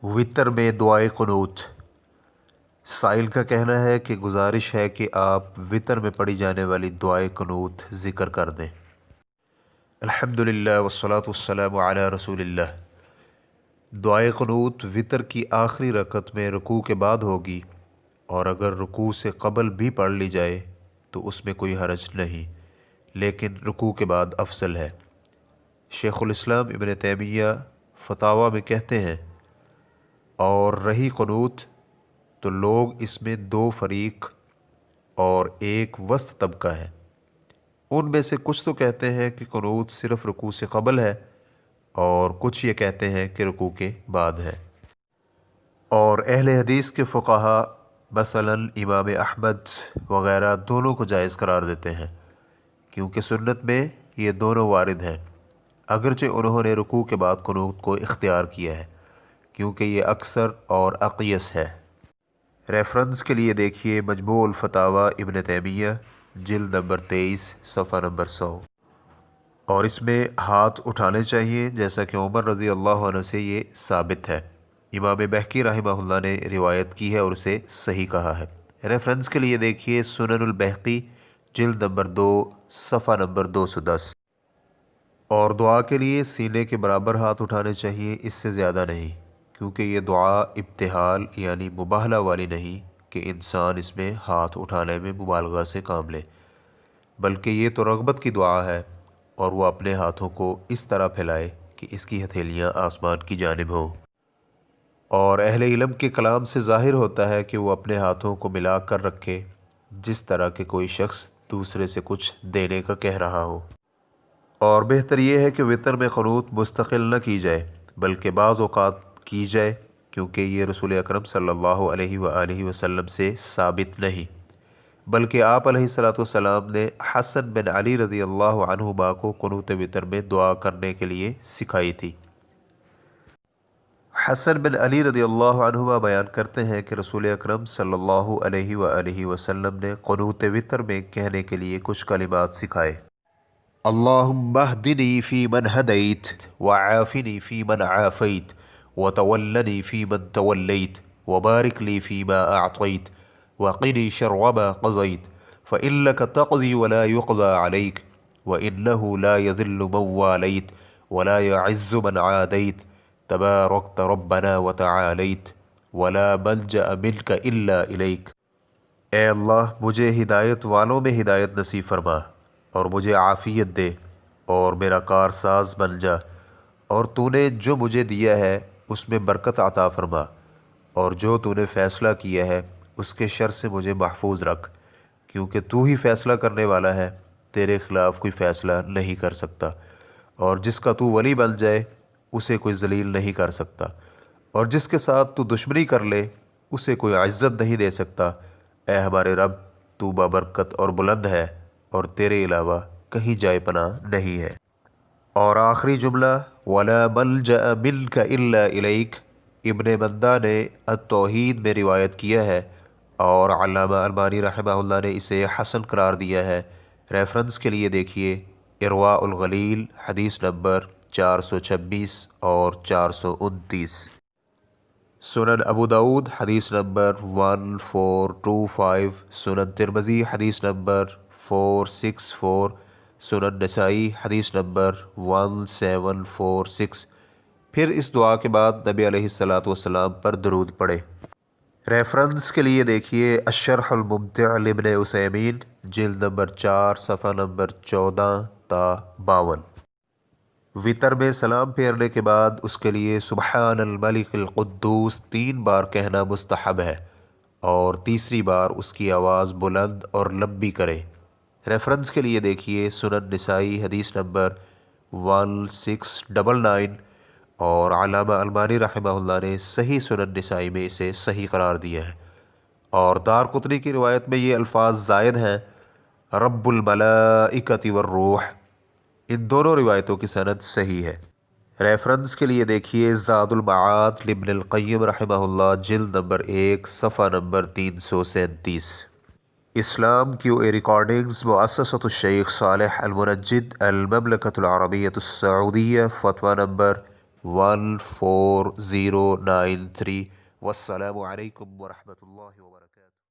وطر میں دعائے قنوت۔ سائل کا کہنا ہے کہ گزارش ہے کہ آپ وطر میں پڑھی جانے والی دعائے قنوت ذکر کر دیں۔ الحمدللہ والصلاة والسلام علی رسول اللہ۔ دعائے قنوت وطر کی آخری رکعت میں رکوع کے بعد ہوگی، اور اگر رکوع سے قبل بھی پڑھ لی جائے تو اس میں کوئی حرج نہیں، لیکن رکوع کے بعد افضل ہے۔ شیخ الاسلام ابن تیمیہ فتاویٰ میں کہتے ہیں، اور رہی قنوت تو لوگ اس میں دو فریق اور ایک وسط طبقہ ہے۔ ان میں سے کچھ تو کہتے ہیں کہ قنوت صرف رکوع سے قبل ہے، اور کچھ یہ کہتے ہیں کہ رکوع کے بعد ہے۔ اور اہل حدیث کے فقہا مثلاً امام احمد وغیرہ دونوں کو جائز قرار دیتے ہیں، کیونکہ سنت میں یہ دونوں وارد ہیں، اگرچہ انہوں نے رکوع کے بعد قنوت کو اختیار کیا ہے کیونکہ یہ اکثر اور اقیس ہے۔ ریفرنس کے لیے دیکھیے مجموع الفتاویٰ ابن تیمیہ جلد نمبر 23 صفحہ نمبر 100۔ اور اس میں ہاتھ اٹھانے چاہیے، جیسا کہ عمر رضی اللہ عنہ سے یہ ثابت ہے۔ امام بہقی رحمہ اللہ نے روایت کی ہے اور اسے صحیح کہا ہے۔ ریفرنس کے لیے دیکھیے سنن البہقی جلد نمبر 2 صفحہ نمبر 210۔ اور دعا کے لیے سینے کے برابر ہاتھ اٹھانے چاہیے، اس سے زیادہ نہیں، کیونکہ یہ دعا ابتحال یعنی مباہلہ والی نہیں کہ انسان اس میں ہاتھ اٹھانے میں مبالغہ سے کام لے، بلکہ یہ تو رغبت کی دعا ہے، اور وہ اپنے ہاتھوں کو اس طرح پھیلائے کہ اس کی ہتھیلیاں آسمان کی جانب ہوں۔ اور اہل علم کے کلام سے ظاہر ہوتا ہے کہ وہ اپنے ہاتھوں کو ملا کر رکھے، جس طرح کہ کوئی شخص دوسرے سے کچھ دینے کا کہہ رہا ہو۔ اور بہتر یہ ہے کہ وطر میں قنوت مستقل نہ کی جائے، بلکہ بعض اوقات کی جائے، کیونکہ یہ رسول اکرم صلی اللہ علیہ وآلہ وسلم سے ثابت نہیں، بلکہ آپ علیہ السلام نے حسن بن علی رضی اللہ عنہما کو قنوت وطر میں دعا کرنے کے لیے سکھائی تھی۔ حسن بن علی رضی اللہ عنہما بیان کرتے ہیں کہ رسول اکرم صلی اللہ علیہ وآلہ وسلم نے قنوت وطر میں کہنے کے لیے کچھ کلمات سکھائے۔ اللہم اہدنی فی من ہدیت، وعافنی فی من عافیت، وتولنی فی من تولیت، وبارک لی فیما اعطیت، وقنی شر ما قضیت، فإنک تقضی ولا یقضى علیک، وإنہ لا یذل من والیت، ولا یعز من عادیت، تبارکت ربنا وتعالیت، ولا ملجأ منک الا الیک۔ اے اللہ مجھے ہدایت والوں میں ہدایت نصیب فرما، اور مجھے عافیت دے، اور میرا کارساز بن جا، اور تو نے جو مجھے دیا ہے اس میں برکت عطا فرما، اور جو تو نے فیصلہ کیا ہے اس کے شر سے مجھے محفوظ رکھ، کیونکہ تو ہی فیصلہ کرنے والا ہے، تیرے خلاف کوئی فیصلہ نہیں کر سکتا، اور جس کا تو ولی بن جائے اسے کوئی ذلیل نہیں کر سکتا، اور جس کے ساتھ تو دشمنی کر لے اسے کوئی عزت نہیں دے سکتا۔ اے ہمارے رب، تو بابرکت اور بلند ہے، اور تیرے علاوہ کہیں جائے پناہ نہیں ہے۔ اور آخری جملہ وَلَا مَلْجَأَ مِنْكَ إِلَّا إِلَيْكَ ابن مندہ نے التوحید میں روایت کیا ہے، اور علامہ البانی رحمہ اللہ نے اسے حسن قرار دیا ہے۔ ریفرنس کے لیے دیکھیے ارواء الغلیل حدیث نمبر 426 اور 429۔ سنن ابو داؤد حدیث نمبر 1425، سنن ترمذی حدیث نمبر 464، سنن نسائی حدیث نمبر 1746۔ پھر اس دعا کے بعد نبی علیہ السلام پر درود پڑھے۔ ریفرنس کے لیے دیکھیے الشرح الممتع لابن عثیمین جلد نمبر 4 صفحہ نمبر 14 تا 52۔ وطر میں سلام پھیرنے کے بعد اس کے لیے سبحان الملک القدوس 3 بار کہنا مستحب ہے، اور تیسری بار اس کی آواز بلند اور لمبی کرے۔ ریفرنس کے لیے دیکھیے سنن نسائی حدیث نمبر 1699، اور علامہ البانی رحمہ اللہ نے صحیح سنن نسائی میں اسے صحیح قرار دیا ہے۔ اور دارقطنی کی روایت میں یہ الفاظ زائد ہیں رب الملائکۃ والروح۔ ان دونوں روایتوں کی سند صحیح ہے۔ ریفرنس کے لیے دیکھیے زاد المعاد لابن القیم رحمہ اللہ جلد نمبر 1 صفحہ نمبر 337۔ اسلام کیو اے ریکارڈنگز مؤسسۃ الشیخ صالح المنجد المملکۃ العربیۃ السعودیہ فتویٰ نمبر 14093۔ والسلام علیکم ورحمۃ اللہ وبرکاتہ۔